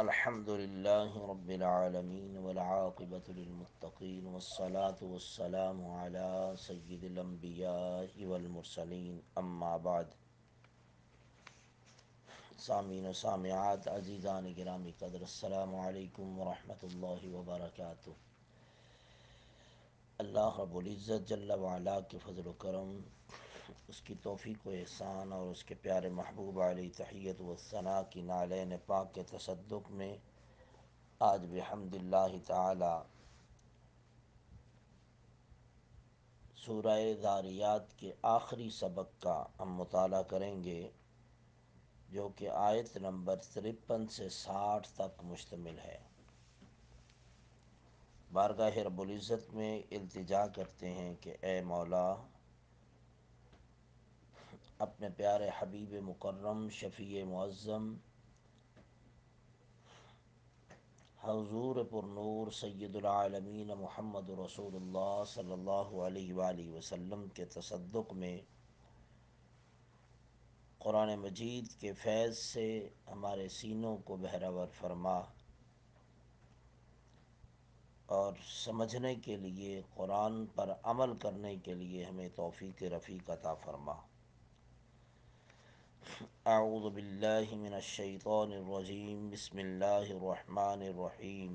الحمد للہ رب العالمین والعاقبۃ للمتقین والصلاة والسلام علی سید الانبیاء والمرسلین اما بعد۔ سامعین و سامعات عزیزان گرامی قدر، السلام علیکم ورحمۃ اللہ وبرکاتہ۔ اللہ رب العزت جل وعلا کے فضل و کرم، اس کی توفیق و احسان اور اس کے پیارے محبوب علیہ تحیت و ثنا کی نالین پاک کے تصدق میں آج بحمد اللہ تعالی سورہ ذاریات کے آخری سبق کا ہم مطالعہ کریں گے، جو کہ آیت نمبر 53 سے 60 تک مشتمل ہے۔ بارگاہ رب العزت میں التجا کرتے ہیں کہ اے مولا، اپنے پیارے حبیب مکرم شفیع معظم حضور پر نور سید العالمین محمد رسول اللہ صلی اللہ علیہ وآلہ وسلم کے تصدق میں قرآن مجید کے فیض سے ہمارے سینوں کو بہرور فرما، اور سمجھنے کے لیے، قرآن پر عمل کرنے کے لیے ہمیں توفیق رفیق عطا فرما۔ اعوذ باللہ من الشیطان الرجیم، بسم اللہ الرحمن الرحیم۔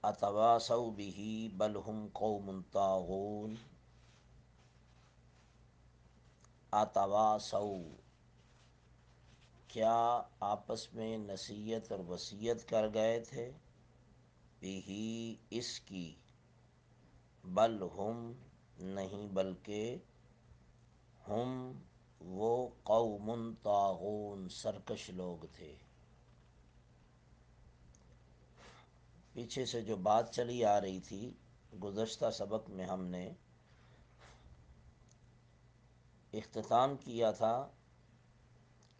اتواصوا بہ بل ہم قوم طاغون۔ اتواصوا، کیا آپس میں نصیحت اور وصیت کر گئے تھے؟ بہ، اس کی، بل ہم، نہیں بلکہ، ہم، وہ، قوم طاغون، سرکش لوگ تھے۔ پیچھے سے جو بات چلی آ رہی تھی، گزشتہ سبق میں ہم نے اختتام کیا تھا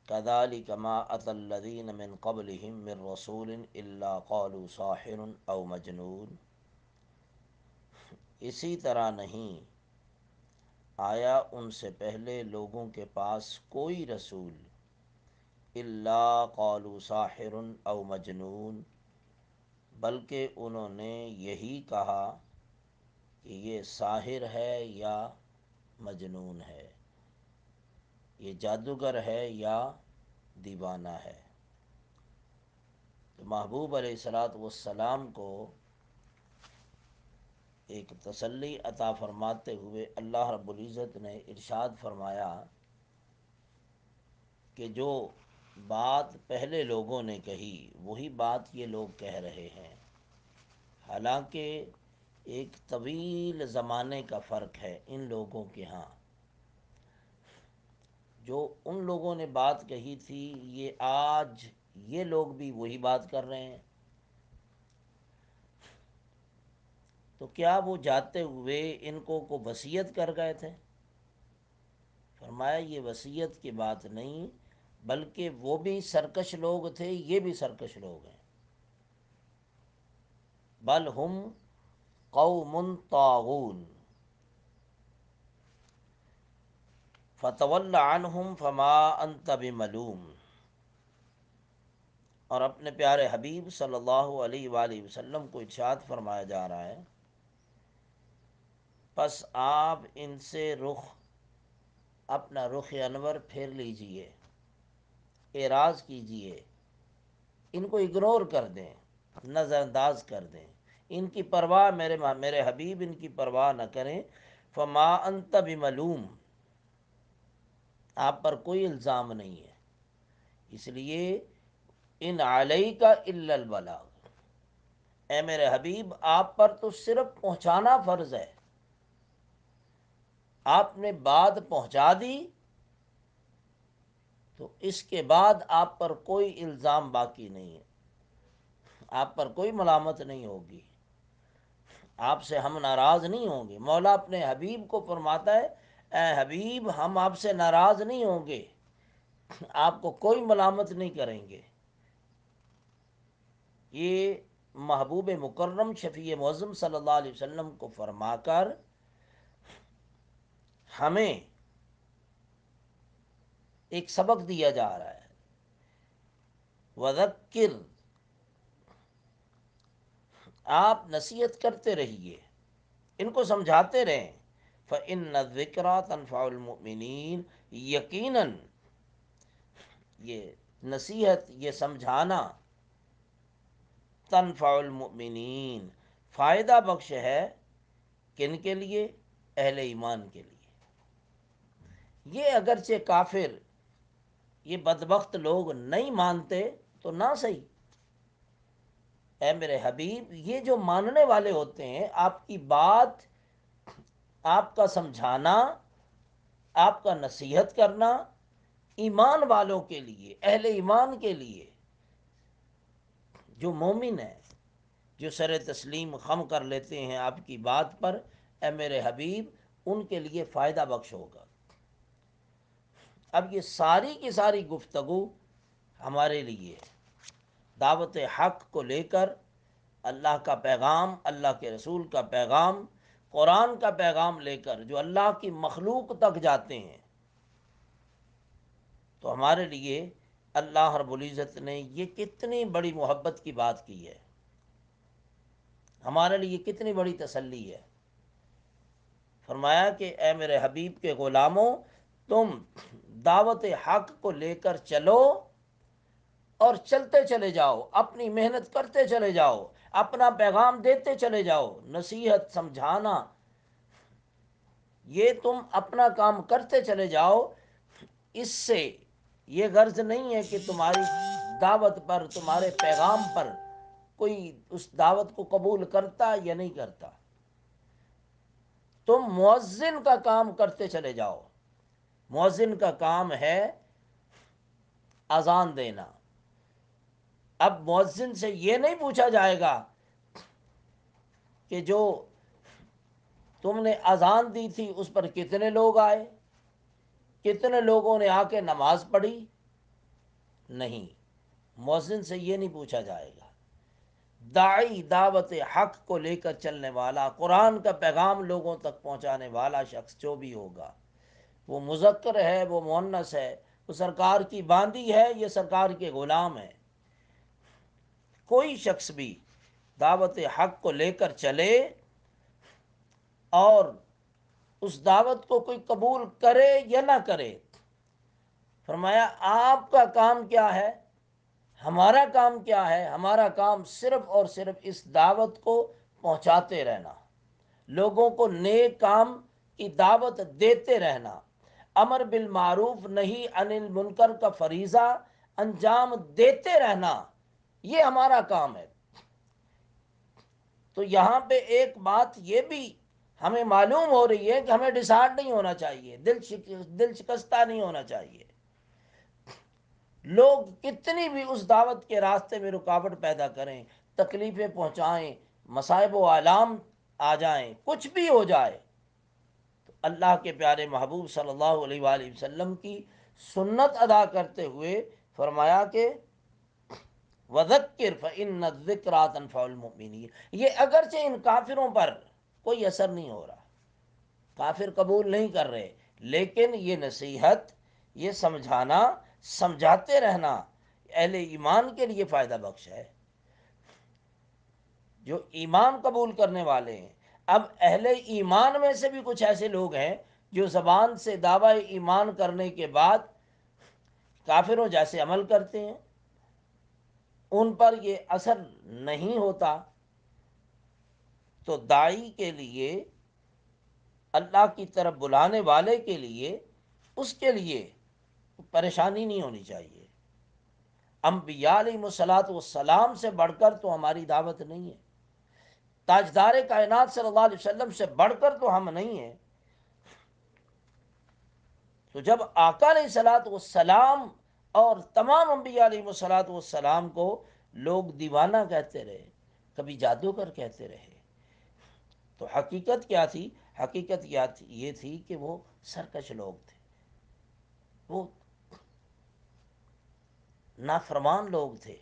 كَذَلِكَ مَا أَتَى الَّذِينَ مِن قَبْلِهِم مِّن رَّسُولٍ إِلَّا قَالُوا سَاحِرٌ أَوْ مَجْنُونٌ۔ اسی طرح نہیں آیا ان سے پہلے لوگوں کے پاس کوئی رسول، إِلَّا قَالُوا سَاحِرٌ أَوْ مَجْنُونٌ، بلکہ انہوں نے یہی کہا کہ یہ ساحر ہے یا مجنون ہے، یہ جادوگر ہے یا دیوانہ ہے۔ تو محبوب علیہ الصلوۃ والسلام کو ایک تسلی عطا فرماتے ہوئے اللہ رب العزت نے ارشاد فرمایا کہ جو بات پہلے لوگوں نے کہی وہی بات یہ لوگ کہہ رہے ہیں، حالانکہ ایک طویل زمانے کا فرق ہے ان لوگوں کے ہاں۔ جو ان لوگوں نے بات کہی تھی، یہ آج یہ لوگ بھی وہی بات کر رہے ہیں۔ تو کیا وہ جاتے ہوئے ان کو وصیت کر گئے تھے؟ فرمایا یہ وصیت کی بات نہیں، بلکہ وہ بھی سرکش لوگ تھے، یہ بھی سرکش لوگ ہیں۔ بل ہم قوم طاغون فتول عنہم فما انت بملوم۔ اور اپنے پیارے حبیب صلی اللہ علیہ وآلہ وسلم کو ارشاد فرمایا جا رہا ہے، پس آپ ان سے اپنا رخ انور پھیر لیجئے، اعراض کیجئے، ان کو اگنور کر دیں، نظر انداز کر دیں، ان کی پرواہ، میرے حبیب ان کی پرواہ نہ کریں۔ فما انت بملوم، آپ پر کوئی الزام نہیں ہے، اس لیے ان علیک الا البلاغ، اے میرے حبیب آپ پر تو صرف پہنچانا فرض ہے، آپ نے بات پہنچا دی تو اس کے بعد آپ پر کوئی الزام باقی نہیں ہے، آپ پر کوئی ملامت نہیں ہوگی، آپ سے ہم ناراض نہیں ہوں گے۔ مولا اپنے حبیب کو فرماتا ہے، اے حبیب ہم آپ سے ناراض نہیں ہوں گے، آپ کو کوئی ملامت نہیں کریں گے۔ یہ محبوب مکرم شفیع معظم صلی اللہ علیہ وسلم کو فرما کر ہمیں ایک سبق دیا جا رہا ہے. وذکر، آپ نصیحت کرتے رہیے، ان کو سمجھاتے رہیں. فإن الذکریٰ تنفع المؤمنین، یقیناً یہ نصیحت، یہ سمجھانا تنفع المؤمنین، فائدہ بخش ہے. کن کے لیے؟ اہل ایمان کے لیے. یہ اگرچہ کافر، یہ بدبخت لوگ نہیں مانتے تو نہ صحیح. اے میرے حبیب، یہ جو ماننے والے ہوتے ہیں، آپ کی بات، آپ کا سمجھانا، آپ کا نصیحت کرنا ایمان والوں کے لیے، اہل ایمان کے لیے، جو مومن ہیں، جو سر تسلیم خم کر لیتے ہیں آپ کی بات پر، اے میرے حبیب، ان کے لیے فائدہ بخش ہوگا. اب یہ ساری کی ساری گفتگو ہمارے لیے دعوت حق کو لے کر، اللہ کا پیغام، اللہ کے رسول کا پیغام، قرآن کا پیغام لے کر جو اللہ کی مخلوق تک جاتے ہیں، تو ہمارے لیے اللہ رب العزت نے یہ کتنی بڑی محبت کی بات کی ہے، ہمارے لیے کتنی بڑی تسلی ہے. فرمایا کہ اے میرے حبیب کے غلاموں، تم دعوت حق کو لے کر چلو اور چلتے چلے جاؤ، اپنی محنت کرتے چلے جاؤ، اپنا پیغام دیتے چلے جاؤ. نصیحت، سمجھانا، یہ تم اپنا کام کرتے چلے جاؤ. اس سے یہ غرض نہیں ہے کہ تمہاری دعوت پر، تمہارے پیغام پر کوئی اس دعوت کو قبول کرتا یا نہیں کرتا. تم مؤذن کا کام کرتے چلے جاؤ. مؤذن کا کام ہے اذان دینا. اب مؤذن سے یہ نہیں پوچھا جائے گا کہ جو تم نے اذان دی تھی اس پر کتنے لوگ آئے، کتنے لوگوں نے آ کے نماز پڑھی. نہیں، مؤذن سے یہ نہیں پوچھا جائے گا. داعی، دعوت حق کو لے کر چلنے والا، قرآن کا پیغام لوگوں تک پہنچانے والا شخص جو بھی ہوگا، وہ مذکر ہے، وہ مؤنث ہے، وہ سرکار کی باندی ہے، یہ سرکار کے غلام ہے، کوئی شخص بھی دعوت حق کو لے کر چلے اور اس دعوت کو کوئی قبول کرے یا نہ کرے، فرمایا آپ کا کام کیا ہے، ہمارا کام کیا ہے؟ ہمارا کام صرف اور صرف اس دعوت کو پہنچاتے رہنا، لوگوں کو نیک کام کی دعوت دیتے رہنا، امر بالمعروف نہی عن المنکر کا فریضہ انجام دیتے رہنا، یہ ہمارا کام ہے. تو یہاں پہ ایک بات یہ بھی ہمیں معلوم ہو رہی ہے کہ ہمیں ڈسہارڈ نہیں ہونا چاہیے، دل شکستہ نہیں ہونا چاہیے. لوگ کتنی بھی اس دعوت کے راستے میں رکاوٹ پیدا کریں، تکلیفیں پہنچائیں، مصائب و آلام آ جائیں، کچھ بھی ہو جائے، تو اللہ کے پیارے محبوب صلی اللہ علیہ وآلہ وسلم کی سنت ادا کرتے ہوئے فرمایا کہ وَذَكِّرْ فَإِنَّ الذِّكْرَىٰ تَنفَعُ الْمُؤْمِنِينَ. یہ اگرچہ ان کافروں پر کوئی اثر نہیں ہو رہا، کافر قبول نہیں کر رہے، لیکن یہ نصیحت، یہ سمجھانا، سمجھاتے رہنا اہل ایمان کے لیے فائدہ بخش ہے، جو ایمان قبول کرنے والے ہیں. اب اہل ایمان میں سے بھی کچھ ایسے لوگ ہیں جو زبان سے دعوی ایمان کرنے کے بعد کافروں جیسے عمل کرتے ہیں، ان پر یہ اثر نہیں ہوتا. تو داعی کے لیے، اللہ کی طرف بلانے والے کے لیے، اس کے لیے پریشانی نہیں ہونی چاہیے. انبیاء علیہ الصلوۃ والسلام سے بڑھ کر تو ہماری دعوت نہیں ہے، تاجدار کائنات صلی اللہ علیہ وسلم سے بڑھ کر تو ہم نہیں ہیں. تو جب آقا علیہ الصلوۃ والسلام اور تمام انبیاء علیہ الصلوۃ والسلام کو لوگ دیوانہ کہتے رہے، کبھی جادوگر کہتے رہے، تو حقیقت کیا تھی؟ حقیقت یہ تھی کہ وہ سرکش لوگ تھے، وہ نافرمان لوگ تھے.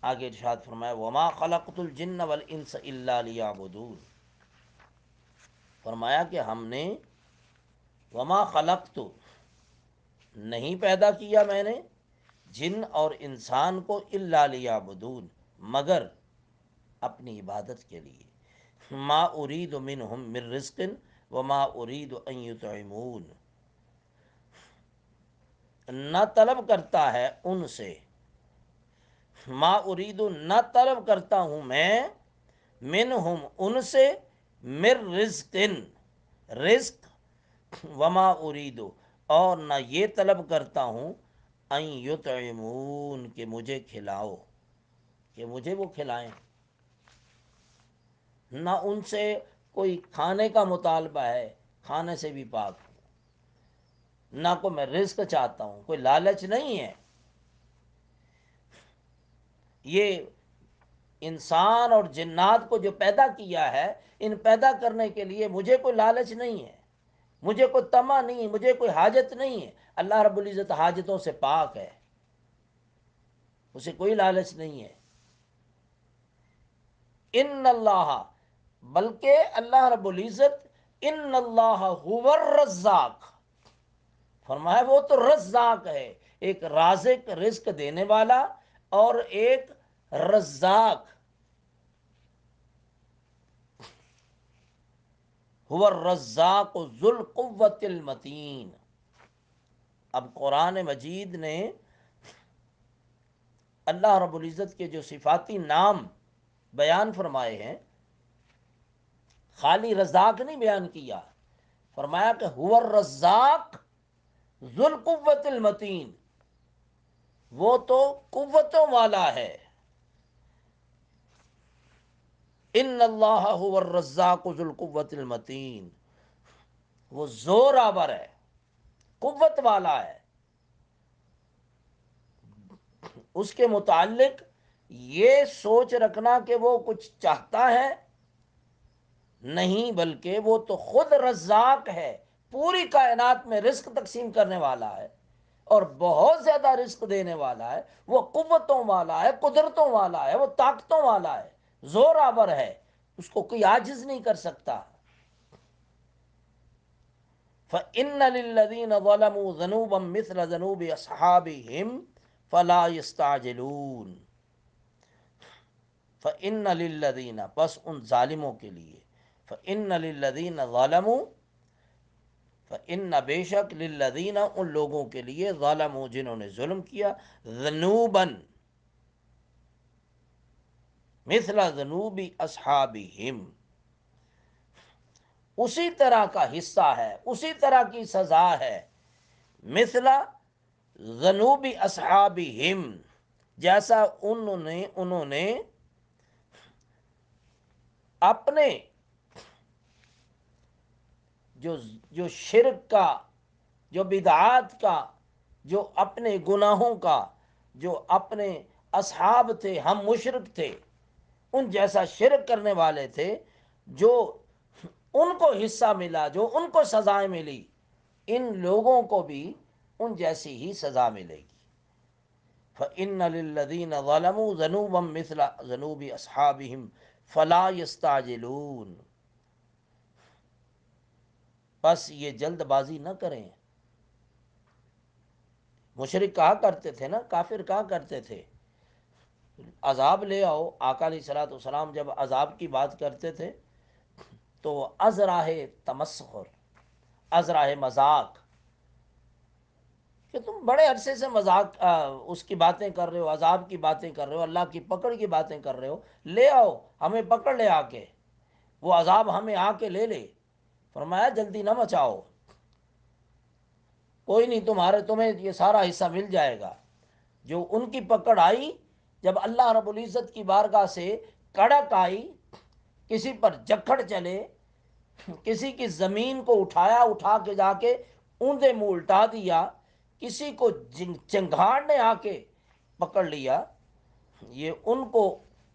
آگے ارشاد فرمایا وما خلقت الجن والانس الا لیعبدون. فرمایا کہ ہم نے وما خلقت، نہیں پیدا کیا میں نے جن اور انسان کو الا لیعبدون مگر اپنی عبادت کے لیے، ما ارید منہم من رزق وما ارید ان یطعمون، نہ طلب کرتا ہے ان سے، ما ارید نہ طلب کرتا ہوں میں، منہم ان سے، من رزق رزق، وما ارید اور نہ یہ طلب کرتا ہوں، ان یطعمون کہ مجھے کھلاؤ، کہ مجھے وہ کھلائیں، نہ ان سے کوئی کھانے کا مطالبہ ہے، کھانے سے بھی پاک ہوں، نہ کو میں رزق چاہتا ہوں، کوئی لالچ نہیں ہے۔ یہ انسان اور جنات کو جو پیدا کیا ہے، ان پیدا کرنے کے لیے مجھے کوئی لالچ نہیں ہے، مجھے کوئی طمع نہیں، مجھے کوئی حاجت نہیں ہے۔ اللہ رب العزت حاجتوں سے پاک ہے، اسے کوئی لالچ نہیں ہے۔ ان اللہ بلکہ اللہ رب العزت، ان اللہ هو الرزاق، فرمایا وہ تو رزاق ہے، ایک رازق رزق دینے والا، اور ایک رزاق، هو الرزاق ذو القوة المتین۔ اب قرآن مجید نے اللہ رب العزت کے جو صفاتی نام بیان فرمائے ہیں، خالی رزاق نہیں بیان کیا، فرمایا کہ هو الرزاق ذو القوة المتین، وہ تو قوتوں والا ہے۔ ان اللہ هو الرزاق ذو القوة المتین، وہ زور آور ہے، قوت والا ہے۔ اس کے متعلق یہ سوچ رکھنا کہ وہ کچھ چاہتا ہے، نہیں، بلکہ وہ تو خود رزاق ہے، پوری کائنات میں رزق تقسیم کرنے والا ہے، اور بہت زیادہ رزق دینے والا ہے، وہ قوتوں والا ہے، قدرتوں والا ہے، وہ طاقتوں والا ہے، زور آور ہے، اس کو کوئی عاجز نہیں کر سکتا۔ فَإِنَّ لِلَّذِينَ ظَلَمُوا ذَنُوبًا مِثْلَ ذَنُوبِ أَصْحَابِهِمْ فَلَا يَسْتَعْجِلُونَ۔ فَإِنَّ لِلَّذِينَ پس ان ظالموں کے لیے، فَإِنَّ لِلَّذِينَ ظَلَمُوا فَإِنَّ بے شک لِلَّذِينَ ان لوگوں کے لیے، ظَلَمُوا جنہوں نے ظلم کیا، ذنوبًا مثل ذنوب اصحابہم، اسی طرح کا حصہ ہے، اسی طرح کی سزا ہے، مثل ذنوب اصحابہم جیسا انہوں نے اپنے جو شرک کا، جو بدعات کا، جو اپنے گناہوں کا، جو اپنے اصحاب تھے، ہم مشرک تھے، ان جیسا شرک کرنے والے تھے، جو ان کو حصہ ملا، جو ان کو سزائیں ملی، ان لوگوں کو بھی ان جیسی ہی سزا ملے گی۔ فَإِنَّ لِلَّذِينَ ظَلَمُوا ذَنُوبًا مِثْلَ ذَنُوبِ أَصْحَابِهِمْ فَلَا يَسْتَعْجِلُونَ، بس یہ جلد بازی نہ کریں۔ مشرک کہا کرتے تھے نا، کافر کہا کرتے تھے، عذاب لے آؤ۔ آقا علیہ الصلوۃ والسلام جب عذاب کی بات کرتے تھے تو از راہ تمسخر، از راہ مذاق، کہ تم بڑے عرصے سے مذاق اس کی باتیں کر رہے ہو، عذاب کی باتیں کر رہے ہو، اللہ کی پکڑ کی باتیں کر رہے ہو، لے آؤ، ہمیں پکڑ لے آ کے، وہ عذاب ہمیں آ کے لے لے۔ فرمایا جلدی نہ مچاؤ، کوئی نہیں، تمہیں یہ سارا حصہ مل جائے گا۔ جو ان کی پکڑ آئی، جب اللہ رب العزت کی بارگاہ سے کڑک آئی، کسی پر جکڑ چلے، کسی کی زمین کو اٹھا کے جا کے اوندا منہ الٹا دیا، کسی کو چنگھاڑ نے آ کے پکڑ لیا، یہ ان کو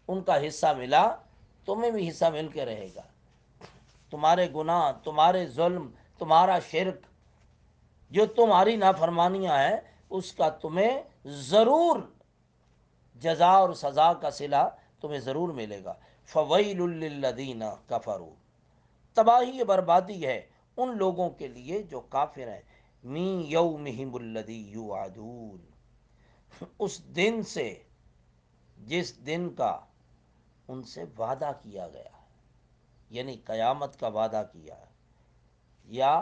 ان کا حصہ ملا، تمہیں بھی حصہ مل کے رہے گا۔ تمہارے گناہ، تمہارے ظلم، تمہارا شرک، جو تمہاری نافرمانیاں ہیں، اس کا تمہیں ضرور جزا اور سزا کا صلہ تمہیں ضرور ملے گا۔ فَوَيْلٌ لِّلَّذِينَ كَفَرُوا، تباہی بربادی ہے ان لوگوں کے لیے جو کافر ہیں۔ من یومہم الذی یوعدون، اس دن سے جس دن کا ان سے وعدہ کیا گیا ہے، یعنی قیامت کا وعدہ کیا ہے، یا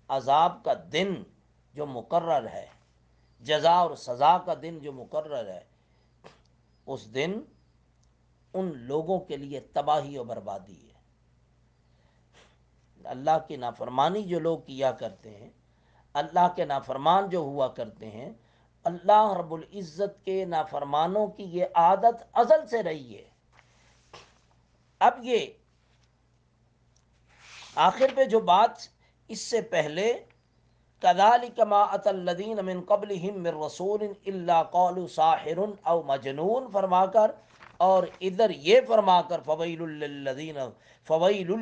عذاب کا دن جو مقرر ہے، جزا اور سزا کا دن جو مقرر ہے، اس دن ان لوگوں کے لیے تباہی و بربادی ہے۔ اللہ کی نافرمانی جو لوگ کیا کرتے ہیں، اللہ کے نافرمان جو ہوا کرتے ہیں، اللہ رب العزت کے نافرمانوں کی یہ عادت ازل سے رہی ہے۔ اب یہ آخر پہ جو بات اس سے پہلے كَذَلِكَ مَا أَتَى الَّذِينَ مِن قَبْلِهِم مِّن رَّسُولٍ إِلَّا قَالُوا سَاحِرٌ أَوْ مَجْنُونٌ فرما کر، اور ادھر یہ فرما کر فَوَيْلٌ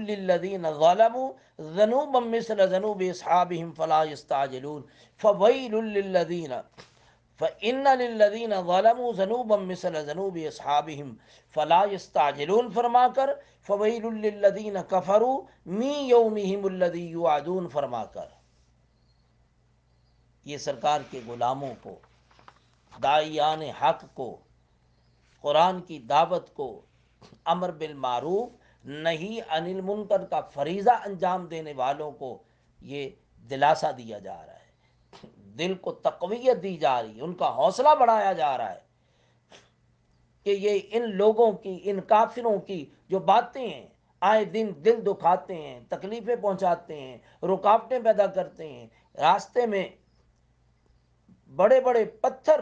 لِّلَّذِينَ ظَلَمُوا ذَنُوبًا مِّثْلَ ذَنُوبِ أَصْحَابِهِمْ فَلَا يَسْتَعْجِلُونَ فَوَيْلٌ لِّلَّذِينَ فَإِنَّ لِلَّذِينَ ظَلَمُوا ذَنُوبًا مِّثْلَ ذَنُوبِ أَصْحَابِهِمْ فَلَا يَسْتَعْجِلُونَ فرما کر فَوَيْلٌ لِّلَّذِينَ كَفَرُوا مِن يَوْمِهِمُ الَّذِي يُوعَدُونَ فرما کر، یہ سرکار کے غلاموں کو، داعیان حق کو، قرآن کی دعوت کو، امر بالمعروف نہی عن المنکر کا فریضہ انجام دینے والوں کو یہ دلاسا دیا جا رہا ہے، دل کو تقویت دی جا رہی ہے، ان کا حوصلہ بڑھایا جا رہا ہے کہ یہ ان لوگوں کی، ان کافروں کی جو باتیں ہیں، آئے دن دل دکھاتے ہیں، تکلیفیں پہنچاتے ہیں، رکاوٹیں پیدا کرتے ہیں، راستے میں بڑے بڑے پتھر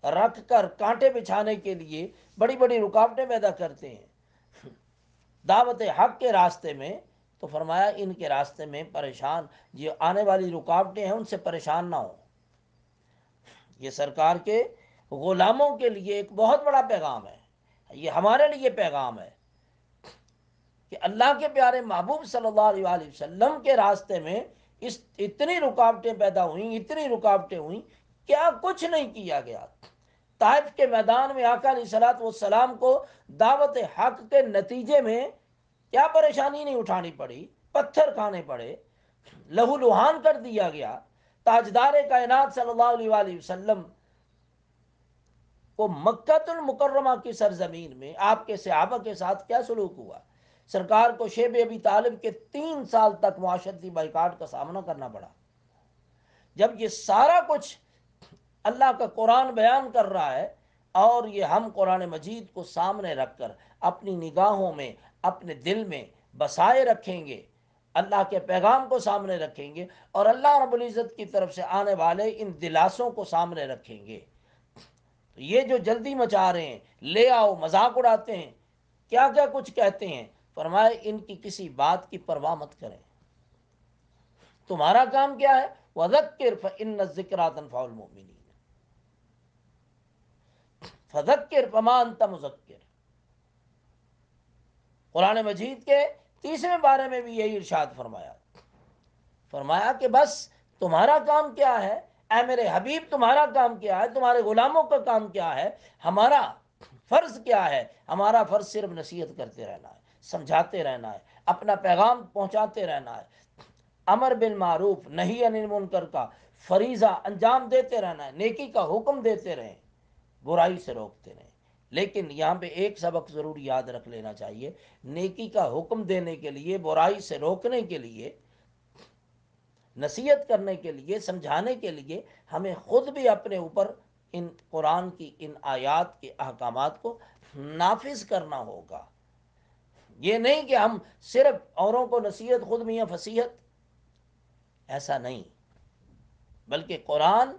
رکھ کر کانٹے بچھانے کے لیے بڑی بڑی رکاوٹیں پیدا کرتے ہیں دعوت حق کے راستے میں، تو فرمایا ان کے راستے میں پریشان، جو آنے والی رکاوٹیں ہیں ان سے پریشان نہ ہو۔ یہ سرکار کے غلاموں کے لیے ایک بہت بڑا پیغام ہے، یہ ہمارے لیے پیغام ہے کہ اللہ کے پیارے محبوب صلی اللہ علیہ وآلہ وسلم کے راستے میں اتنی رکاوٹیں پیدا ہوئیں، اتنی رکاوٹیں ہوئیں، کیا کچھ نہیں کیا گیا۔ طائف کے میدان میں آقا علیہ الصلوۃ والسلام کو دعوت حق کے نتیجے میں کیا پریشانی نہیں اٹھانی پڑی، پتھر کھانے پڑے، لہو لہان کر دیا گیا۔ تاجدار کائنات صلی اللہ علیہ وآلہ وسلم کو مکۃ المکرمہ کی سرزمین میں آپ کے صحابہ کے ساتھ کیا سلوک ہوا؟ سرکار کو شیب ابی طالب کے 3 سال تک معاشرتی بائیکاٹ کا سامنا کرنا پڑا۔ جب یہ سارا کچھ اللہ کا قرآن بیان کر رہا ہے، اور یہ ہم قرآن مجید کو سامنے رکھ کر اپنی نگاہوں میں، اپنے دل میں بسائے رکھیں گے، اللہ کے پیغام کو سامنے رکھیں گے، اور اللہ رب العزت کی طرف سے آنے والے ان دلاسوں کو سامنے رکھیں گے، تو یہ جو جلدی مچا رہے ہیں، لے آؤ، مذاق اڑاتے ہیں، کیا کیا کچھ کہتے ہیں، فرمائے ان کی کسی بات کی پرواہ مت کریں۔ تمہارا کام کیا ہے؟ وَذَكِّرْ فَإِنَّ الذِّكْرَىٰ تَنفَعُ الْمُؤْمِنِينَ، فَذَكِّرْ فَمَا أَنْتَ مُذَكِّرٌ۔ قرآن مجید کے 30ویں بارے میں بھی یہی ارشاد فرمایا کہ بس تمہارا کام کیا ہے، اے میرے حبیب تمہارا کام کیا ہے، تمہارے غلاموں کا کام کیا ہے، ہمارا فرض کیا ہے؟ ہمارا فرض صرف نصیحت کرتے رہنا ہے، سمجھاتے رہنا ہے، اپنا پیغام پہنچاتے رہنا ہے، امر بالمعروف نہی عن المنکر کا فریضہ انجام دیتے رہنا ہے، نیکی کا حکم دیتے رہیں، برائی سے روکتے رہیں۔ لیکن یہاں پہ ایک سبق ضرور یاد رکھ لینا چاہیے، نیکی کا حکم دینے کے لیے، برائی سے روکنے کے لیے، نصیحت کرنے کے لیے، سمجھانے کے لیے ہمیں خود بھی اپنے اوپر ان قرآن کی ان آیات کے احکامات کو نافذ کرنا ہوگا۔ یہ نہیں کہ ہم صرف اوروں کو نصیحت، خود میاں فصیحت، ایسا نہیں، بلکہ قرآن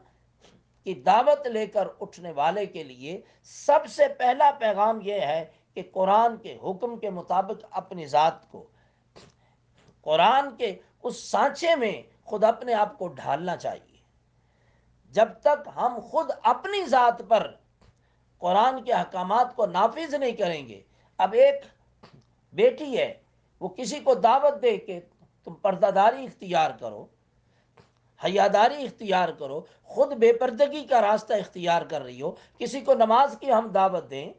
کی دعوت لے کر اٹھنے والے کے لیے سب سے پہلا پیغام یہ ہے کہ قرآن کے حکم کے مطابق اپنی ذات کو قرآن کے اس سانچے میں خود اپنے آپ کو ڈھالنا چاہیے۔ جب تک ہم خود اپنی ذات پر قرآن کے احکامات کو نافذ نہیں کریں گے، اب ایک بیٹی ہے، وہ کسی کو دعوت دے کہ تم پردہ داری اختیار کرو، حیاداری اختیار کرو، خود بے پردگی کا راستہ اختیار کر رہی ہو، کسی کو نماز کی ہم دعوت دیں،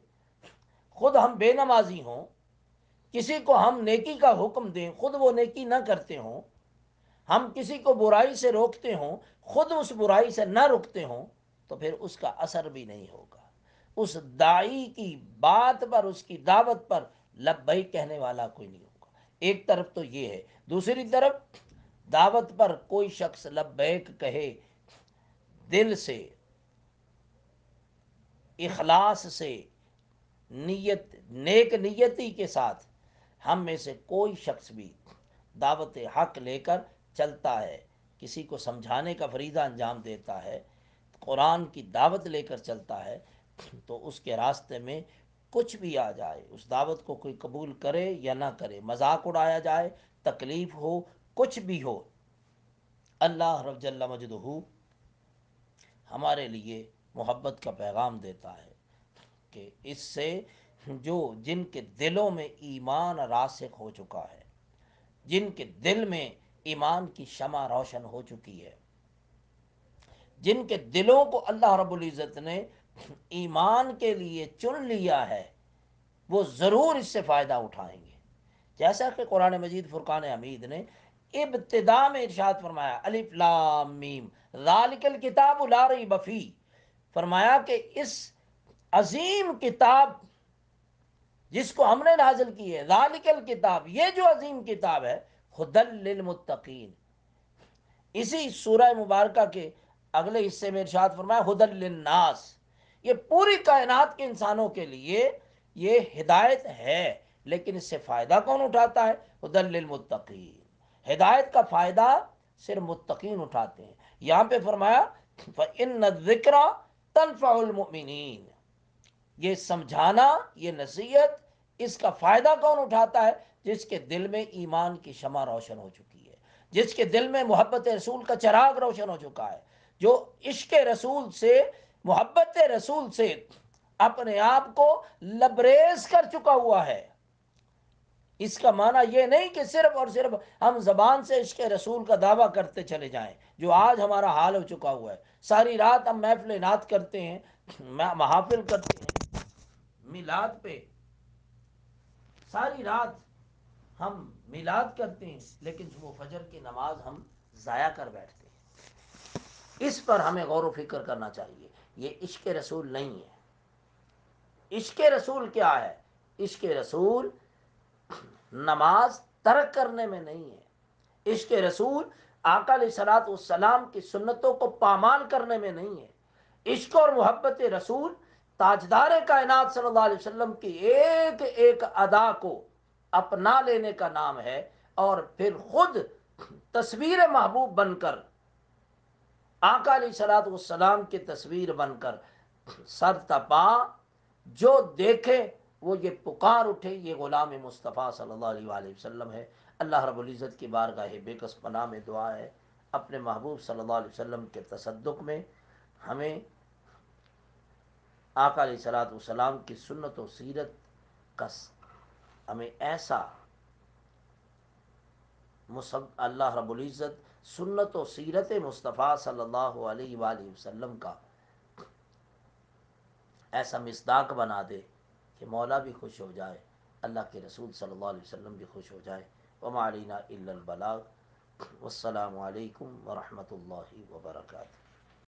خود ہم بے نمازی ہوں، کسی کو ہم نیکی کا حکم دیں، خود وہ نیکی نہ کرتے ہوں، ہم کسی کو برائی سے روکتے ہوں، خود اس برائی سے نہ رکتے ہوں، تو پھر اس کا اثر بھی نہیں ہوگا، اس داعی کی بات پر، اس کی دعوت پر لبیک کہنے والا کوئی نہیں ہوگا۔ ایک طرف تو یہ ہے، دوسری طرف دعوت پر کوئی شخص لبیک کہے دل سے، اخلاص سے، نیک نیتی کے ساتھ، ہم میں سے کوئی شخص بھی دعوت حق لے کر چلتا ہے، کسی کو سمجھانے کا فریضہ انجام دیتا ہے، قرآن کی دعوت لے کر چلتا ہے، تو اس کے راستے میں کچھ بھی آ جائے، اس دعوت کو کوئی قبول کرے یا نہ کرے، مذاق اڑایا جائے، تکلیف ہو، کچھ بھی ہو، اللہ رب جل مجدہ ہمارے لیے محبت کا پیغام دیتا ہے کہ اس سے جن کے دلوں میں ایمان راسخ ہو چکا ہے، جن کے دل میں ایمان کی شمع روشن ہو چکی ہے، جن کے دلوں کو اللہ رب العزت نے ایمان کے لیے چن لیا ہے، وہ ضرور اس سے فائدہ اٹھائیں گے۔ جیسا کہ قرآن مجید فرقان حمید نے ابتدا میں ارشاد فرمایا، الف لام میم ذالک الکتاب لا ریب فیہ، فرمایا کہ اس عظیم کتاب جس کو ہم نے نازل کی ہے، ذالک الکتاب، یہ جو عظیم کتاب ہے، ہدی للمتقین، اسی سورہ مبارکہ کے اگلے حصے میں ارشاد فرمایا ہدی للناس، یہ پوری کائنات کے انسانوں کے لیے یہ ہدایت ہے، لیکن اس سے فائدہ کون اٹھاتا ہے؟ ہدی للمتقین، ہدایت کا فائدہ صرف متقین اٹھاتے ہیں۔ یہاں پہ فرمایا فَإِنَّ الذِّكْرَ تَنفَعُ الْمُؤْمِنِينَ، یہ سمجھانا، یہ نصیحت، اس کا فائدہ کون اٹھاتا ہے؟ جس کے دل میں ایمان کی شمع روشن ہو چکی ہے، جس کے دل میں محبت رسول کا چراغ روشن ہو چکا ہے، جو عشق رسول سے، محبت رسول سے اپنے آپ کو لبریز کر چکا ہوا ہے۔ اس کا معنی یہ نہیں کہ صرف اور صرف ہم زبان سے عشق رسول کا دعویٰ کرتے چلے جائیں، جو آج ہمارا حال ہو چکا ہوا ہے۔ ساری رات ہم محفل نعت کرتے ہیں، محافل کرتے ہیں، میلاد پہ ساری رات ہم میلاد کرتے ہیں، لیکن صبح فجر کی نماز ہم ضائع کر بیٹھتے ہیں۔ اس پر ہمیں غور و فکر کرنا چاہیے، یہ عشق رسول نہیں ہے۔ عشق رسول کیا ہے؟ عشق رسول نماز ترک کرنے میں نہیں ہے، عشق رسول آقا علیہ الصلوۃ والسلام کی سنتوں کو پامال کرنے میں نہیں ہے۔ عشق اور محبت رسول تاجدار کائنات صلی اللہ علیہ وسلم کی ایک ایک ادا کو اپنا لینے کا نام ہے، اور پھر خود تصویر محبوب بن کر، آقا علیہ الصلوۃ والسلام کی تصویر بن کر سر تپا جو دیکھے وہ یہ پکار اٹھے، یہ غلام مصطفیٰ صلی اللہ علیہ وآلہ وسلم ہے۔ اللہ رب العزت کی بارگاہ بے کس پناہ میں دعا ہے، اپنے محبوب صلی اللہ علیہ وسلم کے تصدق میں ہمیں آقا علیہ الصلوۃ والسلام کی سنت و سیرت کا ہمیں ایسا اللہ رب العزت سنت و سیرت مصطفیٰ صلی اللہ علیہ وآلہ وسلم کا ایسا مصداق بنا دے کہ مولا بھی خوش ہو جائے، اللہ کے رسول صلی اللہ علیہ وسلم بھی خوش ہو جائے۔ وما علینا الا البلاغ، والسلام علیکم ورحمۃ اللہ وبرکاتہ۔